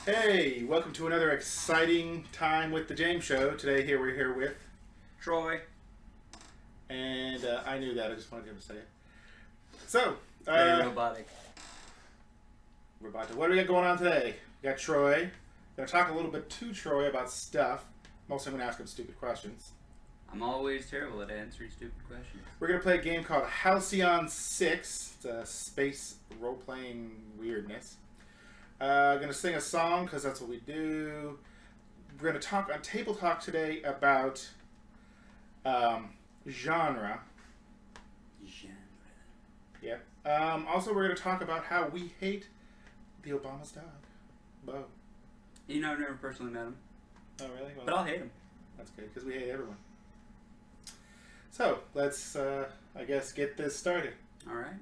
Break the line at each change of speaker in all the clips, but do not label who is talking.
Hey, welcome to another exciting time with the James Show. Today, we're here with
Troy.
And I knew that. I just wanted him to say it. So,
Very robotic.
We're about to. What do we got going on today? We got Troy. Gonna talk a little bit to Troy about stuff. Mostly, I'm gonna ask him stupid questions.
I'm always terrible at answering stupid questions.
We're gonna play a game called Halcyon 6. It's a space role-playing weirdness. Gonna sing a song because that's what we do. We're gonna talk on Table Talk today about genre. Yep. Also, we're gonna talk about how we hate the Obama's dog, Bo.
You know, I've never personally met him.
Oh, really? Well,
But I'll hate him.
That's good because we hate everyone. So let's, I guess, get this started.
All right.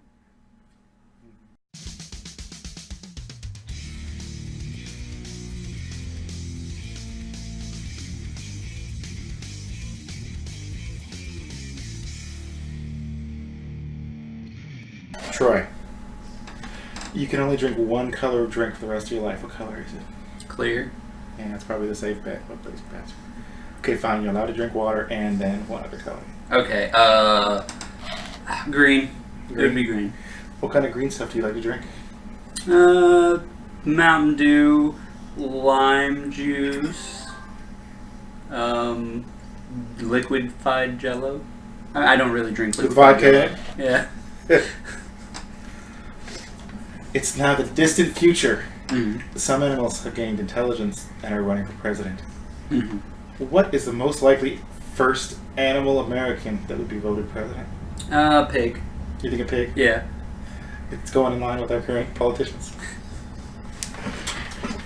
Troy, you can only drink one color of drink for the rest of your life. What color is it?
Clear.
Yeah, that's probably the safe bet. What place bet? Okay, fine. You're allowed to drink water and then one other color.
Okay. Green. It would be green.
What kind of green stuff do you like to drink?
Mountain Dew, lime juice, liquefied Jello. I don't really drink
With
liquefied
vodka?
Jello. Yeah.
It's now the distant future.
Mm-hmm.
Some animals have gained intelligence and are running for president.
Mm-hmm.
What is the most likely first animal American that would be voted president?
Pig.
You think a pig?
Yeah.
It's going in line with our current politicians.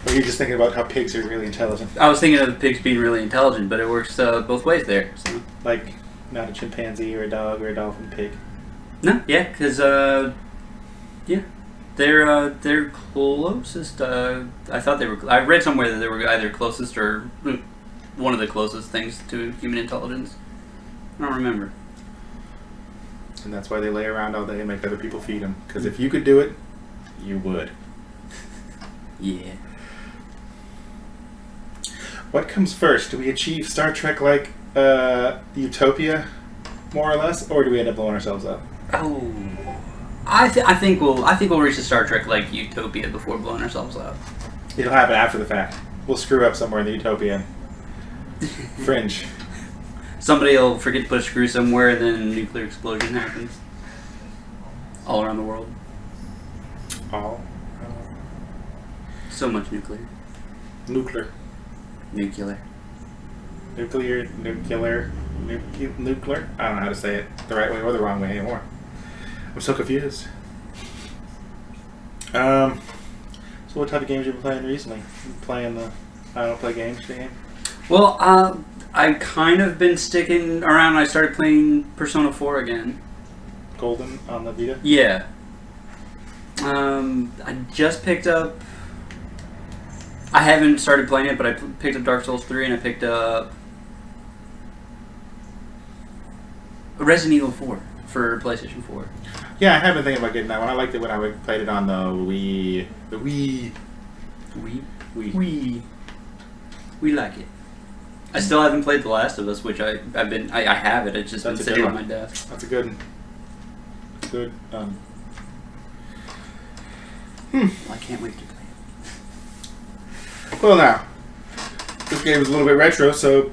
Or are you just thinking about how pigs are really intelligent?
I was thinking of the pigs being really intelligent, but it works both ways there. So.
Like, not a chimpanzee or a dog or a dolphin, pig.
No, yeah, because yeah, they're closest. I thought they were. I read somewhere that they were either closest or one of the closest things to human intelligence. I don't remember.
And that's why they lay around all day and make other people feed them. Because if you could do it, you would.
Yeah.
What comes first? Do we achieve Star Trek-like utopia, more or less, or do we end up blowing ourselves up?
Oh, I think we'll reach the Star Trek like utopia before blowing ourselves up.
It'll happen after the fact. We'll screw up somewhere in the utopia. Fringe.
Somebody will forget to put a screw somewhere, and then a nuclear explosion happens all around the world.
All.
So much nuclear.
Nuclear.
Nuclear.
Nuclear. I don't know how to say it the right way or the wrong way anymore. I'm so confused. So what type of games have you been playing recently? You playing the I don't play games game?
Well, I've kind of been sticking around. I started playing Persona 4 again.
Golden on the Vita?
Yeah. I just picked up... I haven't started playing it, but I picked up Dark Souls 3 and I picked up Resident Evil 4 for PlayStation 4.
Yeah, I have been thinking about getting that one. I liked it when I played it on the Wii. The Wii.
We like it. I still haven't played The Last of Us, which I have it. It's just been sitting on my desk.
That's a good.
Well, I can't wait to play it.
Well, now this game is a little bit retro, so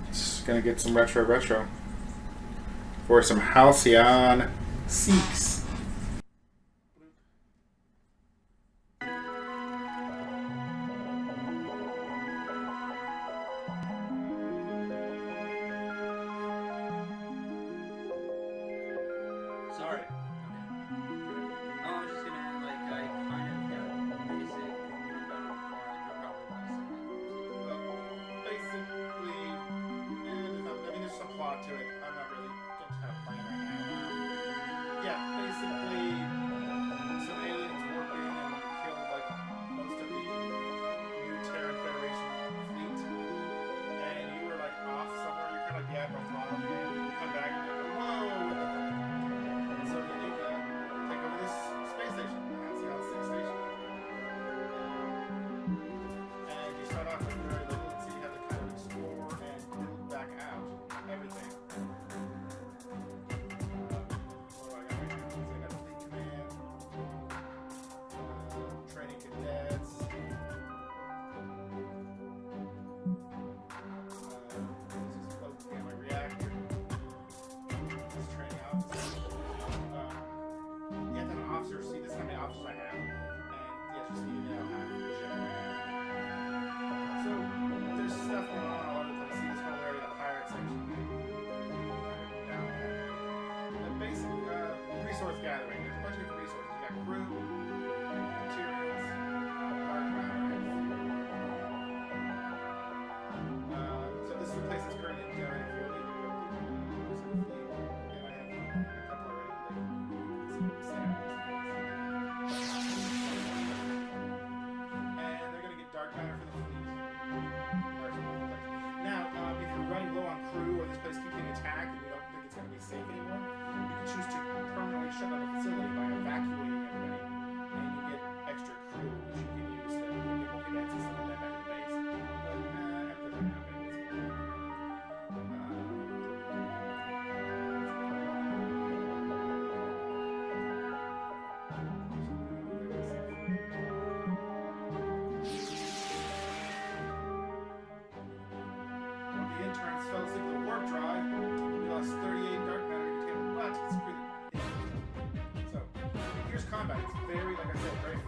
it's gonna get some retro for some Halcyon 6.
Sorry. Oh, I was just gonna, I kind of got basic
Basically, there's some plot to it. I'm not really just kind of playing right now. Yeah,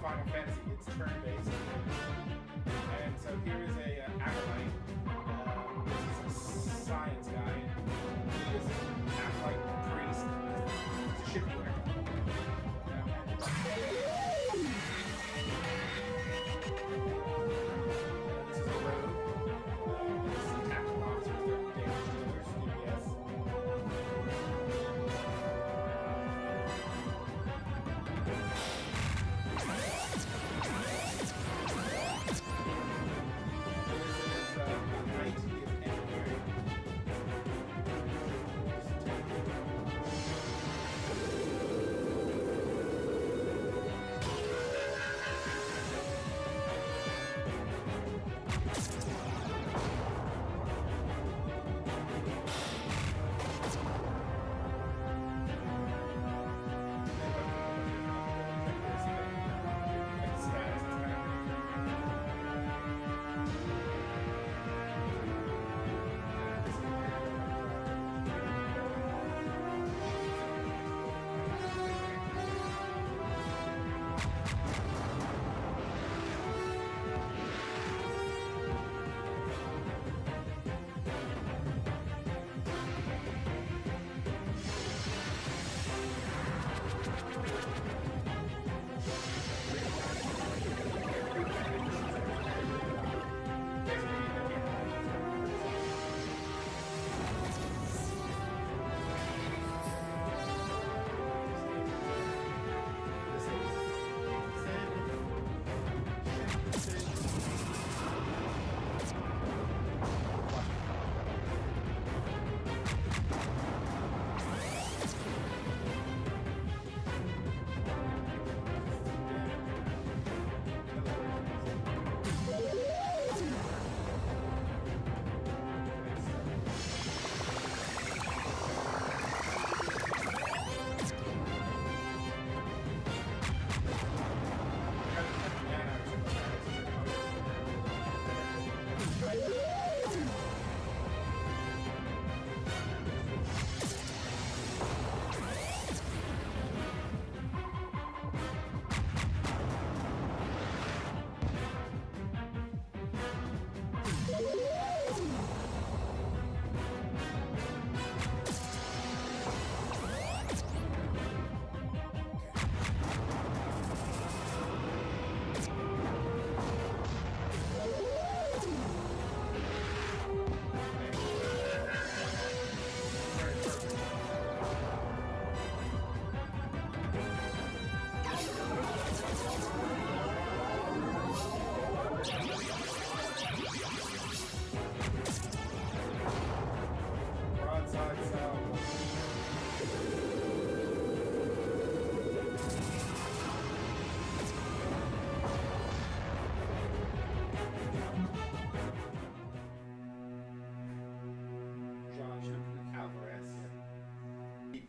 Final Fantasy. It's turn-based. And so here is a acolyte. This is a science guy. He is an acolyte priest. He's a ship player. This is a road. This is tactical officers. They're damage dealers. DPS.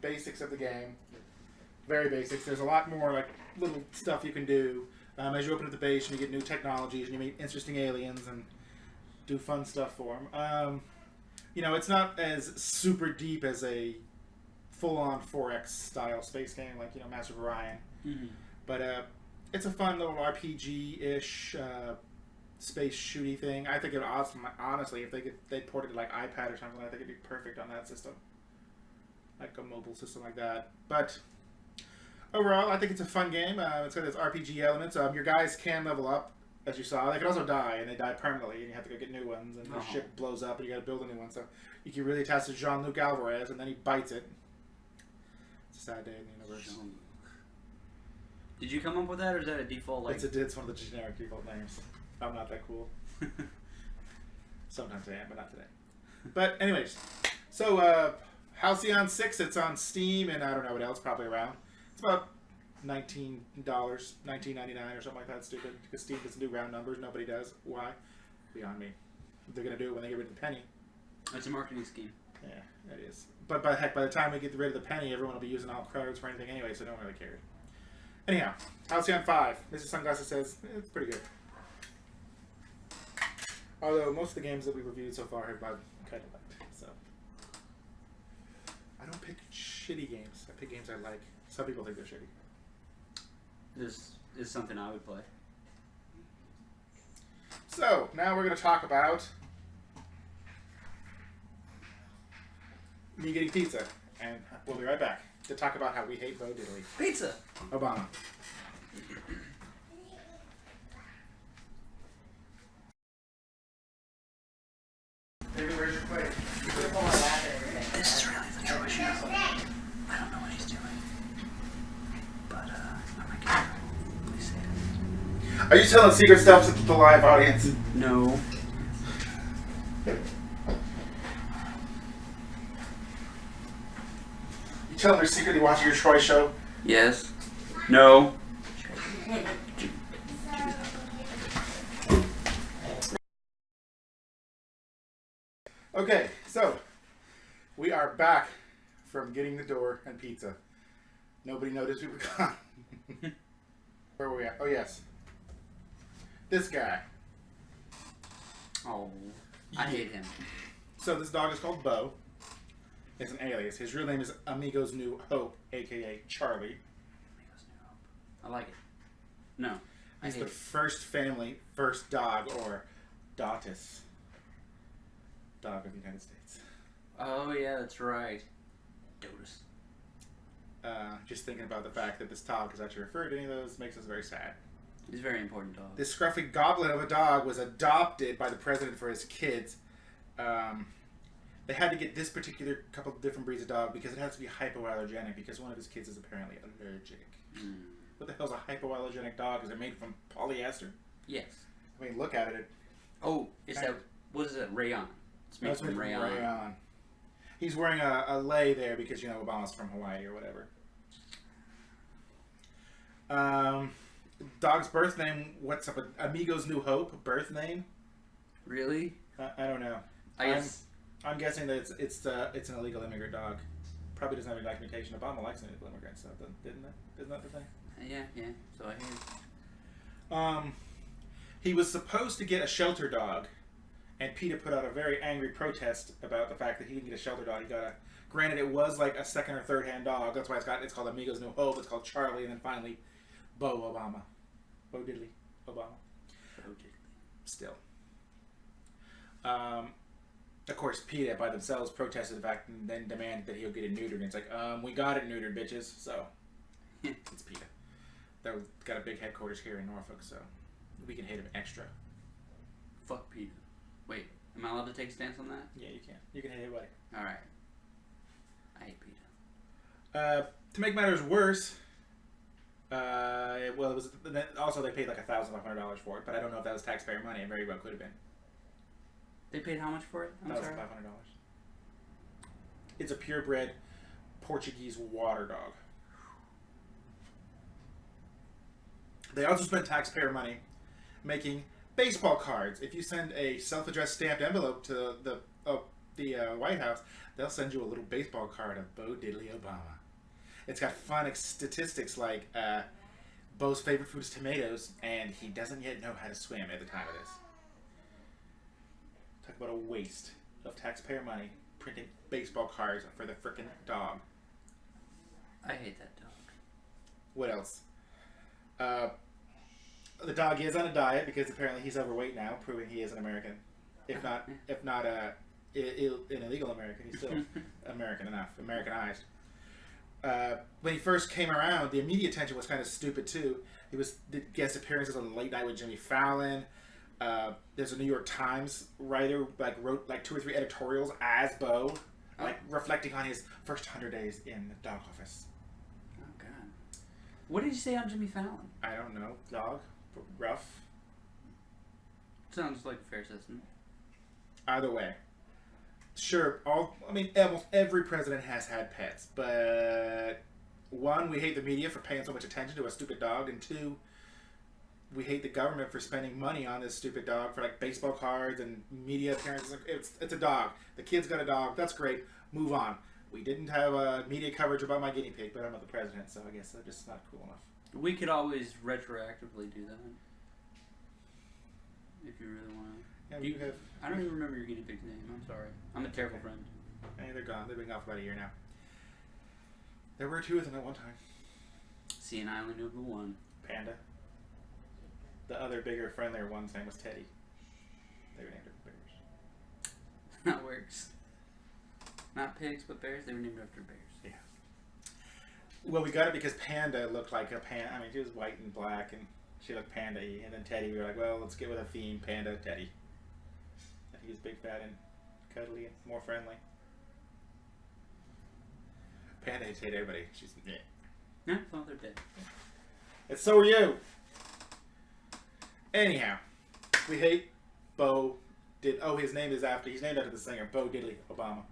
Basics of the game. Very basics. There's a lot more like little stuff you can do as you open up the base and you get new technologies and you meet interesting aliens and do fun stuff for them. You know, it's not as super deep as a full-on 4X style space game like, you know, Master of Orion.
Mm-hmm.
But it's a fun little RPG-ish space shooty thing. I think it would awesome. Honestly, if they ported it like iPad or something, I think it'd be perfect on that system. Like a mobile system like that. But overall, I think it's a fun game. It's got its RPG elements. Your guys can level up, as you saw. They can also die, and they die permanently, and you have to go get new ones. And the ship blows up, and you got to build a new one. So you can really attach to Jean-Luc Alvarez, and then he bites it. It's a sad day in the universe.
Did you come up with that, or is that a default? Like...
It's one of the generic default names. I'm not that cool. Sometimes I am, but not today. But anyways, so Halcyon 6, it's on Steam, and I don't know what else, probably around. It's about $19, $19.99 or something like that. Stupid, because Steam doesn't do round numbers. Nobody does. Why? Beyond me. They're going to do it when they get rid of the penny.
It's a marketing scheme.
Yeah, it is. But by the time we get rid of the penny, everyone will be using alt cards for anything anyway, so no one really cares. Anyhow, Halcyon 5. Mr. Sunglasses says it's pretty good. Although most of the games that we reviewed so far have been kind of liked. So I don't pick shitty games. I pick games I like. Some people think they're shitty.
is something I would play.
So, now we're going to talk about me getting pizza. And we'll be right back to talk about how we hate Bo Diddley.
Pizza!
Obama. David, where's your plate?
This is really the Troy show. I don't know what he's doing. But, I'm gonna get it. Please say it.
Are you telling secret stuff to the live audience?
No.
You telling they're secretly watching your Troy show?
Yes. No.
Okay, so we are back from getting the door and pizza. Nobody noticed we were gone. Where were we at? Oh, yes. This guy.
Oh. I hate him.
So this dog is called Bo. It's an alias. His real name is Amigo's New Hope, a.k.a. Charlie.
I like it. No.
He's the first family, first dog, or DOTIS. Dog of the United States.
Oh, yeah, that's right. Dotus.
Just thinking about the fact that this dog is actually referred to any of those makes us very sad.
He's a very important dog.
This scruffy goblin of a dog was adopted by the president for his kids. They had to get this particular couple of different breeds of dog because it has to be hypoallergenic because one of his kids is apparently allergic. What the hell's a hypoallergenic dog? Is it made from polyester?
Yes.
I mean, look at it.
Oh, is that, what is it, rayon? It's made from rayon.
He's wearing a lei there because, you know, Obama's from Hawaii or whatever. Dog's birth name, what's up? Amigo's New Hope, birth name?
Really?
I don't know. I'm guessing that it's an illegal immigrant dog. Probably doesn't have any documentation. Obama likes illegal immigrants, so didn't it? Isn't that the thing?
Yeah. So I hear.
He was supposed to get a shelter dog, and PETA put out a very angry protest about the fact that he didn't get a shelter dog. He got a. Granted, it was like a second or third hand dog. That's why it's called Amigo's New Hope. It's called Charlie, and then finally, Bo Obama, Bo Diddley Obama.
Bo Diddley.
Still. Of course, PETA by themselves protested the fact and then demanded that he'll get it neutered. And it's like, we got it neutered, bitches. So, it's PETA. They've got a big headquarters here in Norfolk, so we can hate them extra.
Fuck PETA. Wait, am I allowed to take a stance on that?
Yeah, you can. You can hate anybody.
Alright. I hate PETA.
To make matters worse, it was also they paid like $1,500 for it, but I don't know if that was taxpayer money. It very well could have been.
They paid how much for it? I'm sorry.
$1,500. It's a purebred Portuguese water dog. They also spent taxpayer money making baseball cards. If you send a self-addressed stamped envelope to the White House, they'll send you a little baseball card of Bo Diddley Obama. It's got fun statistics like Bo's favorite food is tomatoes, and he doesn't yet know how to swim at the time of this. Talk about a waste of taxpayer money printing baseball cards for the frickin' dog.
I hate that dog.
What else? The dog is on a diet because apparently he's overweight now, proving he is an American. If not an illegal American, he's still American enough, Americanized. When he first came around, the media attention was kind of stupid too. He did guest appearances on Late Night with Jimmy Fallon. There's a New York Times writer wrote 2 or 3 editorials as Bo, reflecting on his first 100 days in the dog office.
Oh God! What did you say on Jimmy Fallon?
I don't know. Dog, rough.
Sounds like a fair assessment.
Either way, sure. Almost every president has had pets, but 1, we hate the media for paying so much attention to a stupid dog, and 2, we hate the government for spending money on this stupid dog for baseball cards and media appearances. It's a dog. The kid's got a dog. That's great. Move on. We didn't have media coverage about my guinea pig, but I'm not the president, so I guess that's just not cool enough.
We could always retroactively do that. If you really want to.
Yeah,
I don't even remember your guinea pig's name. I'm sorry. I'm a terrible friend.
Hey, they're gone. They've been gone for about a year now. There were 2 of them at one time.
See, and I only knew who won.
Panda. the other bigger, friendlier one's name was Teddy. They were named after bears.
That works. Not pigs, but bears. They were named after bears.
Yeah. Well, we got it because Panda looked like a panda. I mean, she was white and black, and she looked panda-y. And then Teddy, we were like, well, let's get with a theme, Panda, Teddy. And he was big, fat, and cuddly, and more friendly. Panda hates everybody. She's
Yeah, well, they're dead.
And so are you. Anyhow, we hate Bo. His name is after. He's named after the singer Bo Diddley Obama.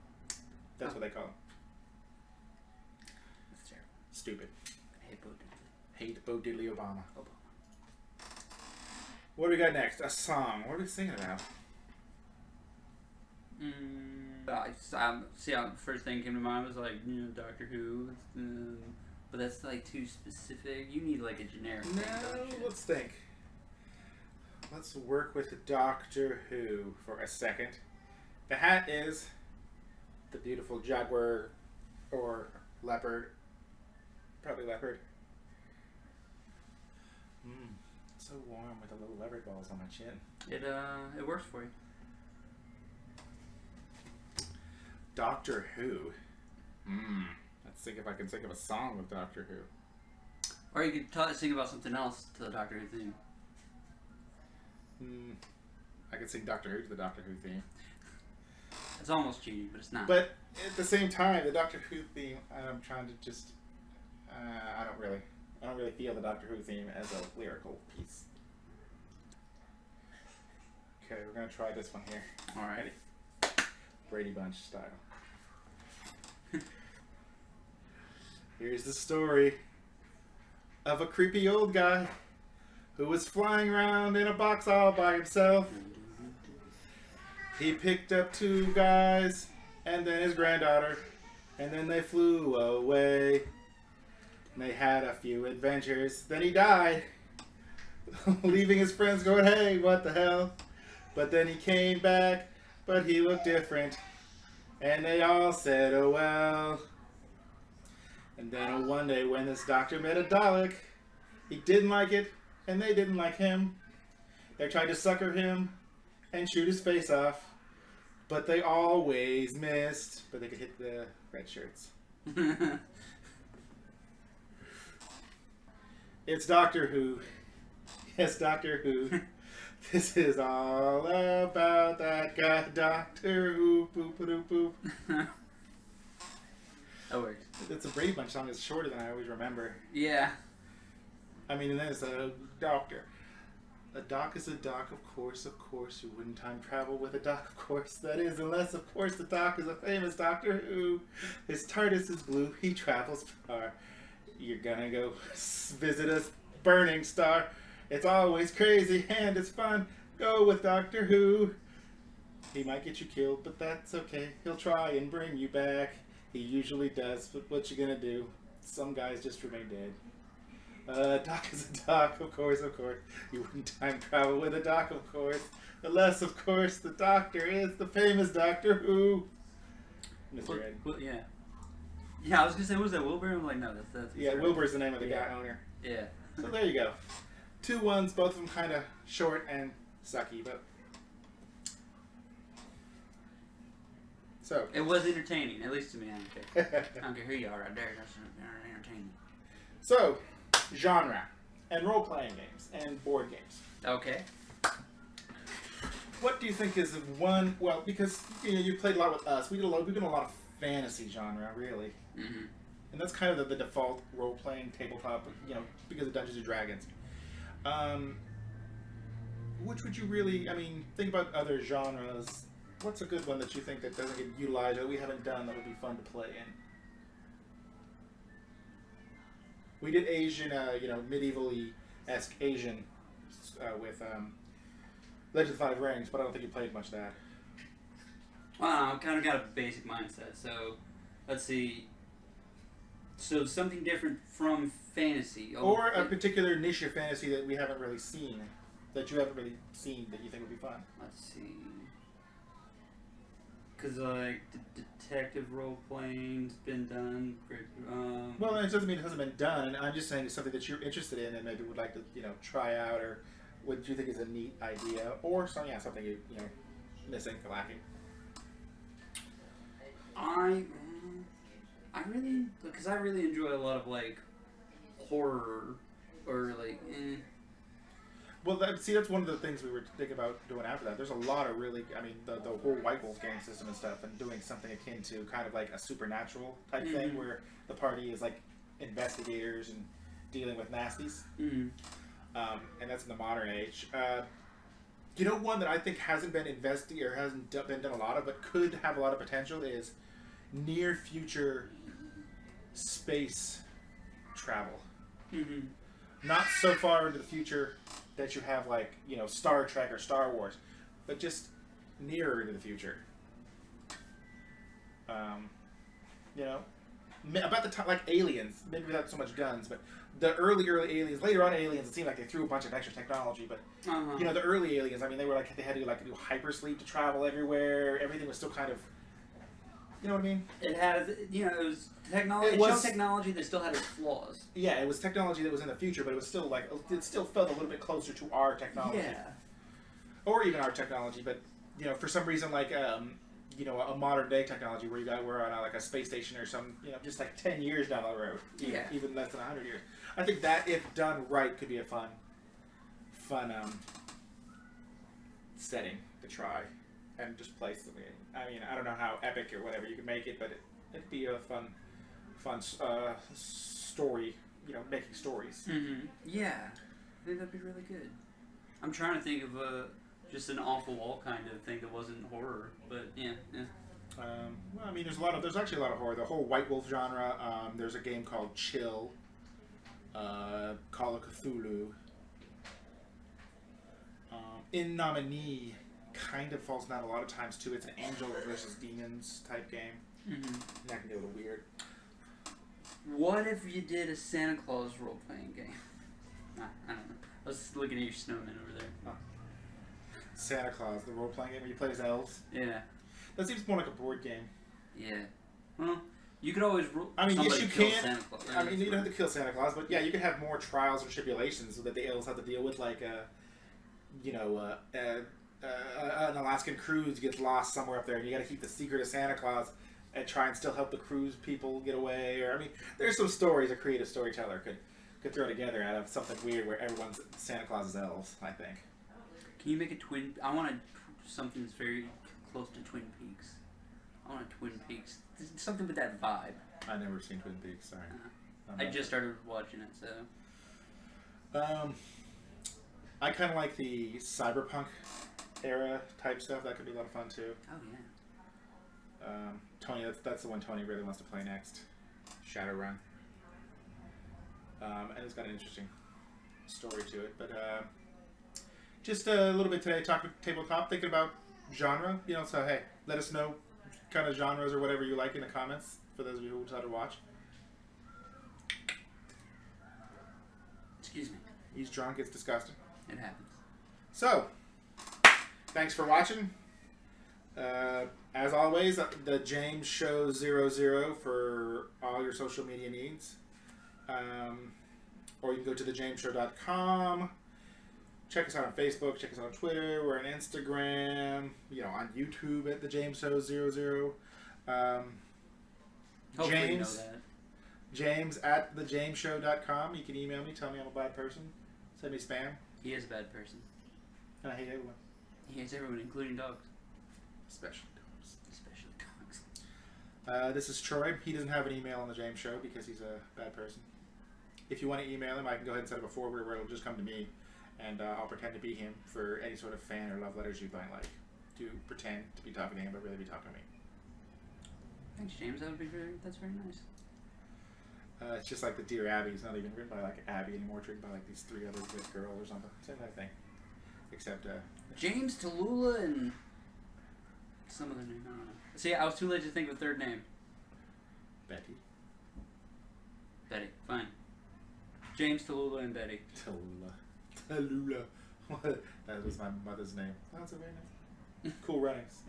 That's what they call him.
That's terrible.
Stupid.
Hate Bo Diddley.
Hate Bo Diddley Obama. What do we got next? A song. What are we singing about?
First thing came to mind was like, Doctor Who. But that's like too specific. You need like a generic thing, don't you?
Let's think. Let's work with Doctor Who for a second. The hat is the beautiful jaguar or leopard. Probably leopard. It's so warm with the little leopard balls on my chin.
It works for you.
Doctor Who. Let's think if I can think of a song with Doctor Who.
Or you could sing about something else to the Doctor Who theme.
I could sing Doctor Who to the Doctor Who theme.
It's almost cheating, but it's not.
But at the same time, the Doctor Who theme, I'm trying to just... I don't really feel the Doctor Who theme as a lyrical piece. Okay, we're going to try this one here.
Alright.
Brady Bunch style. Here's the story of a creepy old guy who was flying around in a box all by himself. He picked up 2 guys and then his granddaughter, and then they flew away. And they had a few adventures. Then he died, leaving his friends going, hey, what the hell? But then he came back, but he looked different. And they all said, oh well. And then one day when this doctor met a Dalek, he didn't like it, and they didn't like him. They tried to sucker him and shoot his face off, but they always missed. But they could hit the red shirts. It's Doctor Who. Yes, Doctor Who. This is all about that guy, Doctor Who. Boop, boop, boop.
That works.
It's a Brady Bunch song. It's shorter than I always remember.
Yeah.
I mean, and then it's a doctor. A doc is a doc, of course. You wouldn't time travel with a doc, of course. That is, unless, of course, the doc is a famous Doctor Who. His TARDIS is blue. He travels far. You're gonna go visit a burning star. It's always crazy and it's fun. Go with Doctor Who. He might get you killed, but that's okay. He'll try and bring you back. He usually does, but what you gonna do? Some guys just remain dead. Doc is a doc, of course. You wouldn't time travel with a doc, of course. Unless, of course, the doctor is the famous Doctor Who. Mr. Ed.
Well, yeah. Yeah, I was gonna say, what was that, Wilbur? I'm like, no, that's
Yeah, Wilbur's the name of the guy owner.
Yeah.
So there you go. 2 ones, both of them kind of short and sucky, but... So.
It was entertaining, at least to me, I don't care. I don't care who you are right there, that's entertaining.
So, genre, and role-playing games, and board games.
Okay.
What do you think is one, well, because, you played a lot with us, we've done a lot of fantasy genre, really.
Mm-hmm.
And that's kind of the default role-playing tabletop, because of Dungeons & Dragons. Which would you really, think about other genres. What's a good one that you think that doesn't get utilized, that we haven't done, that would be fun to play in? We did Asian, medieval-esque Asian with Legend of the Five Rings, but I don't think you played much of that.
Well, I've kind of got a basic mindset, so let's see. So something different from fantasy.
Or a particular niche of fantasy that we haven't really seen, that you haven't really seen, that you think would be fun.
Let's see. Because, like, detective role-playing's been done.
Well, it doesn't mean it hasn't been done. I'm just saying it's something that you're interested in and maybe would like to, try out or what do you think is a neat idea, or something you know missing, lacking?
I really enjoy a lot of like horror or like.
Well, that's one of the things we were thinking about doing after that. There's a lot of really, I mean, the whole White Wolf game system and stuff, and doing something akin to kind of like a supernatural type thing where the party is like investigators and dealing with nasties. And that's in the modern age. You know, one that I think hasn't been investigated or hasn't been done a lot of, but could have a lot of potential is near future space travel. Not so far into the future that you have like, you know, Star Trek or Star Wars, but just nearer into the future. You know, about the time, like Aliens, maybe without so much guns, but the early Aliens. Later on, Aliens, it seemed like they threw a bunch of extra technology, but you know, the early Aliens. I mean, they had to do hypersleep to travel everywhere. Everything was still kind of, you know what I mean?
It has, you know, it was technology. It showed technology that still had its flaws.
Yeah, it was technology that was in the future, but it was still like it still felt a little bit closer to our technology.
Yeah.
Or even our technology, but you know, for some reason, like you know, a modern day technology where we're on like a space station or some, you know, just like 10 years down the road, even less than 100 years. I think that, if done right, could be a fun setting to try and just play something. I mean, I don't know how epic or whatever you can make it, but it'd be a fun story. You know, making stories.
Yeah, I think that'd be really good. I'm trying to think of just an off the wall kind of thing that wasn't horror, but yeah.
Well, I mean, there's actually a lot of horror. The whole White Wolf genre. There's a game called Chill. Call of Cthulhu. In Nominee kind of falls down a lot of times too. It's an angel versus demons type game. That can be a little weird.
What if you did a Santa Claus role playing game? I don't know. I was looking at your snowman over there.
Oh. Santa Claus, the role playing game where you play as elves.
Yeah.
That seems more like a board game.
Yeah. Well, you could always.
I mean, yes, you can.
Santa Claus, right?
I mean, you don't have to kill Santa Claus, but yeah, you could have more trials or tribulations that the elves have to deal with, like you know, an Alaskan cruise gets lost somewhere up there, and you got to keep the secret of Santa Claus and try and still help the cruise people get away. Or I mean, there's some stories a creative storyteller could throw together out of something weird where everyone's Santa Claus is elves. I think.
Can you make a twin? I want something that's very close to Twin Peaks. I want a Twin Peaks. Something with that vibe.
I've never seen Twin Peaks. Sorry.
I just started watching it, so.
I kind of like the cyberpunk era type stuff. That could be a lot of fun too.
Oh yeah.
Tony, that's the one Tony really wants to play next. Shadowrun. And it's got an interesting story to it, but just a little bit today, talking tabletop, thinking about genre. You know, so hey, let us know kind of genres or whatever you like in the comments for those of you who decide to watch.
Excuse me.
He's drunk. It's disgusting.
It happens.
So, thanks for watching. As always, the James Show 00 for all your social media needs. Or you can go to thejamesshow.com. Check us out on Facebook. Check us out on Twitter. We're on Instagram. You know, on YouTube at the James Show 00.
Hopefully
James,
you know that.
James at thejamesshow.com. You can email me. Tell me I'm a bad person. Send me spam.
He is a bad person.
And I hate everyone.
He hates everyone, including dogs.
Especially dogs.
Especially dogs.
This is Troy. He doesn't have an email on the James Show because he's a bad person. If you want to email him, I can go ahead and set up a forward where it'll just come to me, and I'll pretend to be him for any sort of fan or love letters you might like. To pretend to be talking to him, but really be talking to me.
Thanks, James. That's very nice.
It's just like the Dear Abby. It's not even written by like Abby anymore. It's written by like these three other good girls or something. Same kind of thing. Except
James, Tallulah, and some other name. I don't know. See, I was too late to think of a third name.
Betty.
Betty. Fine. James, Tallulah, and Betty.
Tallulah. That was my mother's name. Oh, that's a very nice. Cool runnings.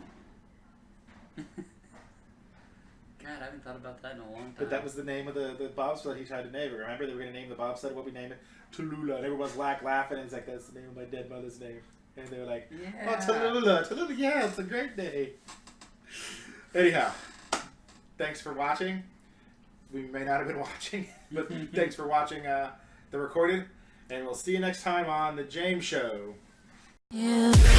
God, I haven't thought about that in a long time.
But that was the name of the bobsled he tried to name it. Remember, they were going to name the bobsled, what we name it? Tallulah. And everyone's laughing, and it's like, that's the name of my dead mother's name. And they were like,
yeah.
oh, Tallulah, yeah, it's a great day. Anyhow, thanks for watching. We may not have been watching, but thanks for watching the recorded. And we'll see you next time on The James Show.
Yeah.